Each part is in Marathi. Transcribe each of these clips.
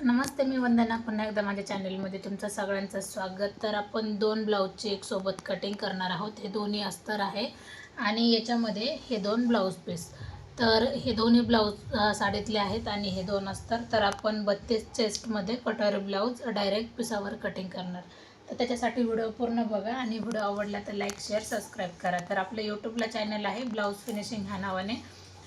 नमस्ते, मी वंदना. पुन्हा एकदा माझ्या चॅनलमध्ये तुमचं सगळ्यांचं स्वागत. तर आपण दोन ब्लाऊजची एक सोबत कटिंग करणार आहोत. हे दोन्ही अस्तर आहे आणि याच्यामध्ये हे दोन ब्लाऊज पीस. तर हे दोन्ही ब्लाऊज साडीतले आहेत आणि हे दोन अस्तर. तर आपण 32 चेस्टमध्ये कटोरी ब्लाऊज डायरेक्ट पिसावर कटिंग करणार. तर त्याच्यासाठी व्हिडिओ पूर्ण बघा आणि व्हिडिओ आवडला तर लाईक, शेअर, सबस्क्राईब करा. तर आपलं यूट्यूबला चॅनल आहे ब्लाऊज फिनिशिंग ह्या नावाने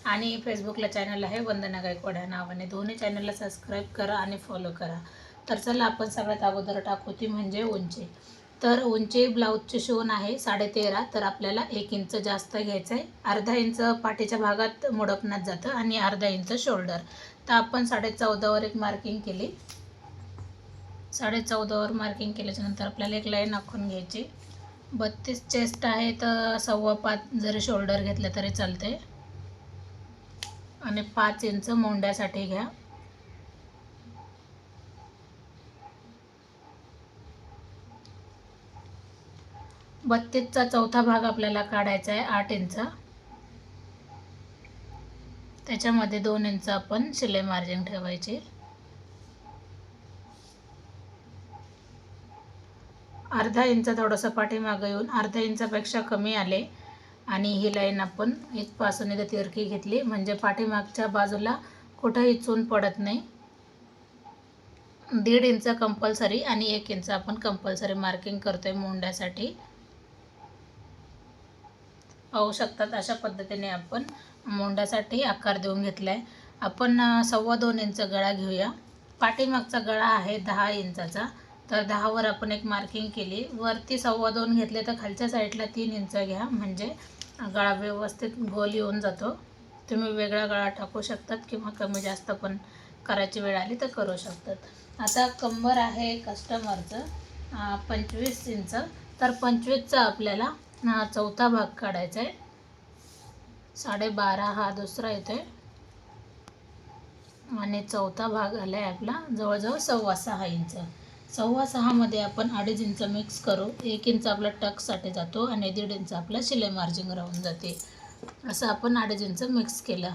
आणि फेसबुकला चॅनल आहे वंदना गायकवाड ह्या नावाने. दोन्ही चॅनलला सबस्क्राईब करा आणि फॉलो करा. तर चला आपण सगळ्यात अगोदर टाकू ती म्हणजे उंची. तर उंची ब्लाऊजची शिवून आहे 13.5. तर आपल्याला 1 इंच जास्त घ्यायचं आहे. अर्धा इंच पाठीच्या भागात मुडपण्यात जातं आणि अर्धा इंच शोल्डर. तर आपण 14.5वर एक मार्किंग केली. 14.5वर मार्किंग केल्याच्यानंतर आपल्याला एक लाईन आखून घ्यायची. 32 चेस्ट आहे तर 5.25 जरी शोल्डर घेतलं तरी चालते आणि 5 इंच मोंड्यासाठी घ्या. बत्तीसचा चौथा भाग आपल्याला काढायचा आहे 8 इंच. त्याच्यामध्ये 2 इंच आपण शिलाई मार्जिन ठेवायची. अर्धा इंच थोडंसं पाठीमागं येऊन अर्धा इंचापेक्षा कमी आले आणि ही लाईन आपण इथपासून इथं तिरकी घेतली म्हणजे पाठीमागच्या बाजूला कुठंही चून पडत नाही. 1.5 इंच कंपल्सरी आणि 1 इंच आपण कंपल्सरी मार्किंग करतोय मोंड्यासाठी. पाहू शकतात अशा पद्धतीने आपण मोंड्यासाठी आकार देऊन घेतला आहे. आपण 2.25 इंच गळा घेऊया. पाठीमागचा गळा आहे 10 इंचाचा. तर 10वर आपण एक मार्किंग केली. वरती 2.25 घेतले तर खालच्या साईडला 3 इंच घ्या म्हणजे गळा व्यवस्थित गोल येऊन जातो. तुम्ही वेगळा गळा टाकू शकतात किंवा कमी जास्त पण करायची वेळ आली तर करू शकतात. आता कंबर आहे कस्टमरचं 25 इंच. तर 25चा आपल्याला चौथा भाग काढायचा आहे. 12.5 हा दुसरा येतोय आणि चौथा भाग आला आहे आपला जवळजवळ 6.25 इंच. 6.25 मध्ये आपण 2.5 इंच मिक्स करू. 1 इंच आपला टक्ससाठी जातो आणि 1.5 इंच आपला शिलाई मार्जिन राहून जाते. असं आपण 2.5 इंच मिक्स केलं.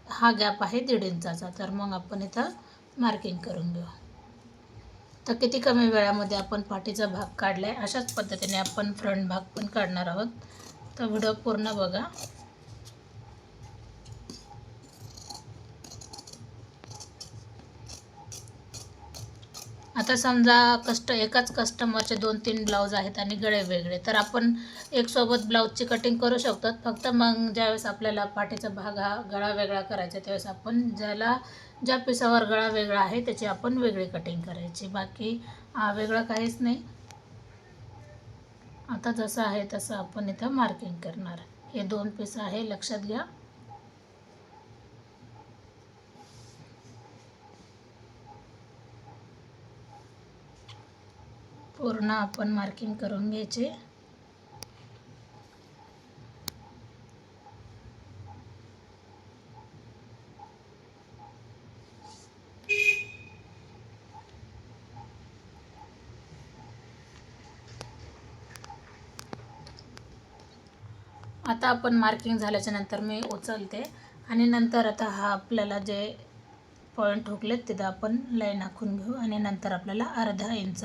हा गॅप आहे 1.5 इंचाचा. तर मग आपण इथं मार्किंग करून घेऊ. तर किती कमी वेळामध्ये आपण पाठीचा भाग काढला आहे. अशाच पद्धतीने आपण फ्रंट भाग पण काढणार आहोत. तर व्हिडिओ पूर्ण बघा. आता समजा एकाच कस्टमरचे 2-3 ब्लाऊज आहेत आणि गळे वेगळे तर आपण एक सोबत ब्लाऊजची कटिंग करू शकतो. फक्त मग ज्यावेळेस आपल्याला पाठीचा भाग हा गळा वेगळा करायचा त्यावेळेस आपण ज्या पिसावर गळा वेगळा आहे त्याची आपण वेगळी कटिंग करायची. बाकी वेगळं काहीच नाही. आता जसं आहे तसं आपण इथं मार्किंग करणार. हे 2 पीस आहे लक्षात घ्या. पूर्ण आपण मार्किंग करून घ्यायचे. आता आपण मार्किंग झाल्याच्या नंतर मी उचलते आणि नंतर आता हा आपल्याला जे पॉईंट हुकलेत तिथं आपण लाईन आखून घेऊ आणि नंतर आपल्याला अर्धा इंच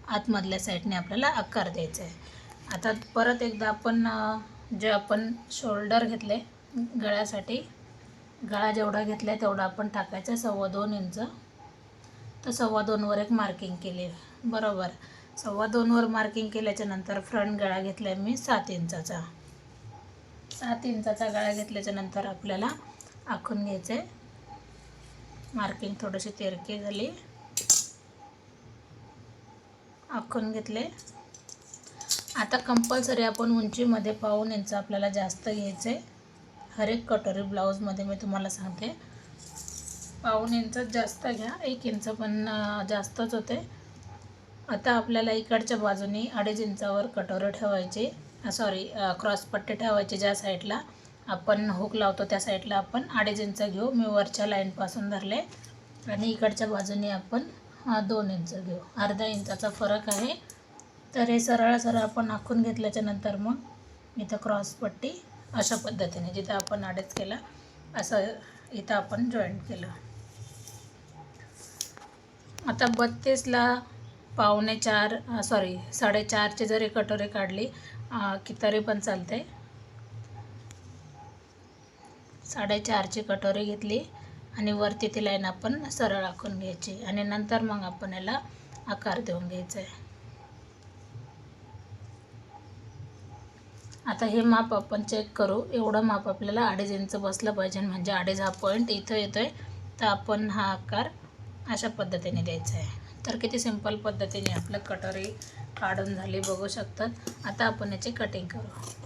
आतमधल्या साईडने आपल्याला आकार द्यायचा आहे. आता परत एकदा आपण जे आपण शोल्डर घेतले गळ्यासाठी, गळा जेवढा घेतला आहे तेवढा आपण टाकायचा 2.25 इंच. तर 2.25वर एक मार्किंग केली बरोबर. 2.25वर मार्किंग केल्याच्या नंतर फ्रंट गळा घेतला आहे मी 7 इंचाचा. 7 इंचाचा गळा घेतल्याच्या नंतर आपल्याला आखून घ्यायचं आहे. मार्किंग थोडीशी तिरकी झाली, आखून घेतले. आता कंपल्सरी आपण उंचीमध्ये 1.25 इंच आपल्याला जास्त घ्यायचं आहे. हर एक कटोरी ब्लाऊजमध्ये मी तुम्हाला सांगते 1.25 इंच जास्त घ्या. 1 इंच पण जास्तच होते. आता आपल्याला इकडच्या बाजूने 2.5 इंचावर कटोरी ठेवायची. क्रॉस पट्टी ठेवायची. ज्या साईडला आपण हुक लावतो त्या साईडला आपण 2.5 इंच घेऊ. मी वरच्या लाईनपासून धरले आणि इकडच्या बाजूने आपण 2 इंच घेऊ. अर्धा इंचाचा फरक आहे. तर हे सरळ आपण आखून घेतल्याच्या नंतर मग इथं क्रॉस पट्टी अशा पद्धतीने जिथं आपण 2.5 केला असं इथं आपण जॉईंट केलं. आता 32ला 4.5 जरी कटोरी काढली की तरी पण चालते. 4.5ची कटोरी घेतली आणि वरती ती लाईन आपण सरळ आखून घ्यायची आणि नंतर मग आपण याला आकार देऊन घ्यायचा आहे. आता हे माप आपण चेक करू. एवढं माप आपल्याला 2.5 इंच बसलं पाहिजे, म्हणजे 2.5 हा पॉईंट इथं येतोय. तर आपण हा आकार अशा पद्धतीने द्यायचा आहे. तर किती सिंपल पद्धतीने आपलं कटोरी काढून झाली बघू शकतात. आता आपण याची कटिंग करू.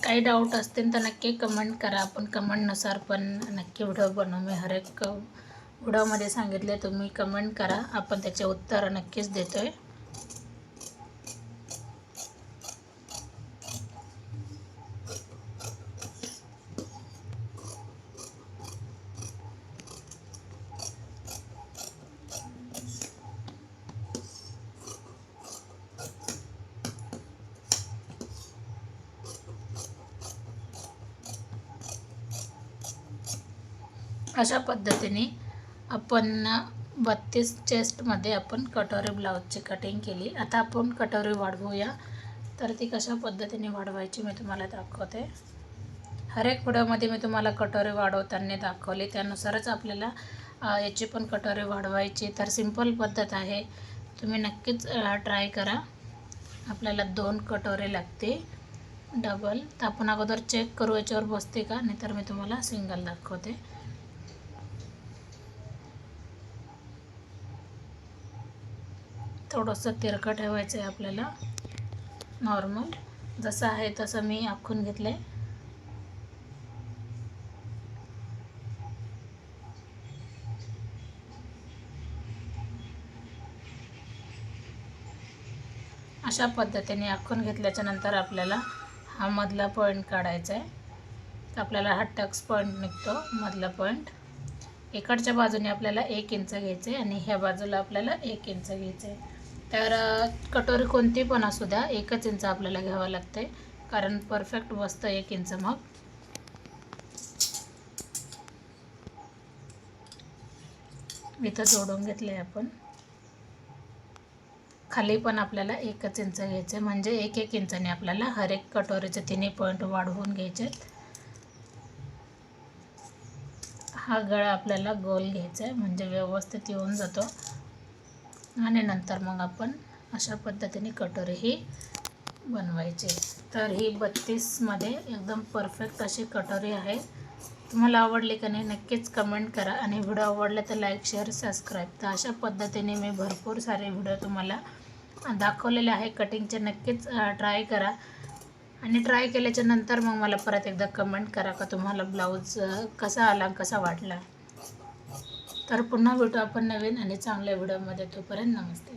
काही डाऊट असतील तर नक्की कमेंट करा. आपण कमेंटनुसार पण नक्की व्हिडिओ बनवू. मी हर एक व्हिडिओमध्ये सांगितले, तुम्ही कमेंट करा, आपण त्याचे उत्तर नक्कीच देतोय. अशा पद्धतीने आपण 32 चेस्टमध्ये आपण कटोरी ब्लाऊजची कटिंग केली. आता आपण कटोरी वाढवूया. तर ती कशा पद्धतीने वाढवायची मी तुम्हाला दाखवते. हर एक व्हिडिओमध्ये मी तुम्हाला कटोरी वाढवताना दाखवली, त्यानुसारच आपल्याला याची पण कटोरी वाढवायची. तर सिंपल पद्धत आहे, तुम्ही नक्कीच ट्राय करा. आपल्याला 2 कटोरे लागते डबल. तर आपण अगोदर चेक करू याच्यावर बसते का, नाहीतर मी तुम्हाला सिंगल दाखवते. थोडंसं तिरकं ठेवायचं आहे आपल्याला. नॉर्मल जसं आहे तसं मी आखून घेतलं आहे. अशा पद्धतीने आखून घेतल्याच्या नंतर आपल्याला हा मधला पॉईंट काढायचा आहे. तर आपल्याला हा टक्स पॉईंट निघतो, मधला पॉईंट. इकडच्या बाजूने आपल्याला 1 इंच घ्यायचं आहे आणि ह्या बाजूला आपल्याला 1 इंच घ्यायचं आहे. तर कटोरी कोणती पण असू द्या, 1च इंच आपल्याला घ्यावं लागतं आहे, कारण परफेक्ट बसतं 1 इंच. मग इथं जोडून घेतलं आहे आपण. खाली पण आपल्याला 1च इंच घ्यायचं आहे, म्हणजे 1-1 इंचाने आपल्याला हर एक कटोरीचे तिन्ही पॉईंट वाढवून घ्यायचे आहेत. हा गळा आपल्याला गोल घ्यायचा आहे, म्हणजे व्यवस्थित येऊन जातो. आणि नंतर मग आपण अशा पद्धतीने कटोरी ही बनवायची. तर ही 32मध्ये एकदम परफेक्ट अशी कटोरी आहे. तुम्हाला आवडली का नाही नक्कीच कमेंट करा, आणि व्हिडिओ आवडला तर लाईक, शेअर, सबस्क्राईब. तर अशा पद्धतीने मी भरपूर सारे व्हिडिओ तुम्हाला दाखवलेले आहे कटिंगचे. नक्कीच ट्राय करा, आणि ट्राय केल्याच्या नंतर मग मला परत एकदा कमेंट करा का तुम्हाला ब्लाऊज कसा आला, कसा वाटला. तर पुन्हा भेटू आपण नवीन आणि चांगल्या व्हिडिओमध्ये. तोपर्यंत नमस्ते.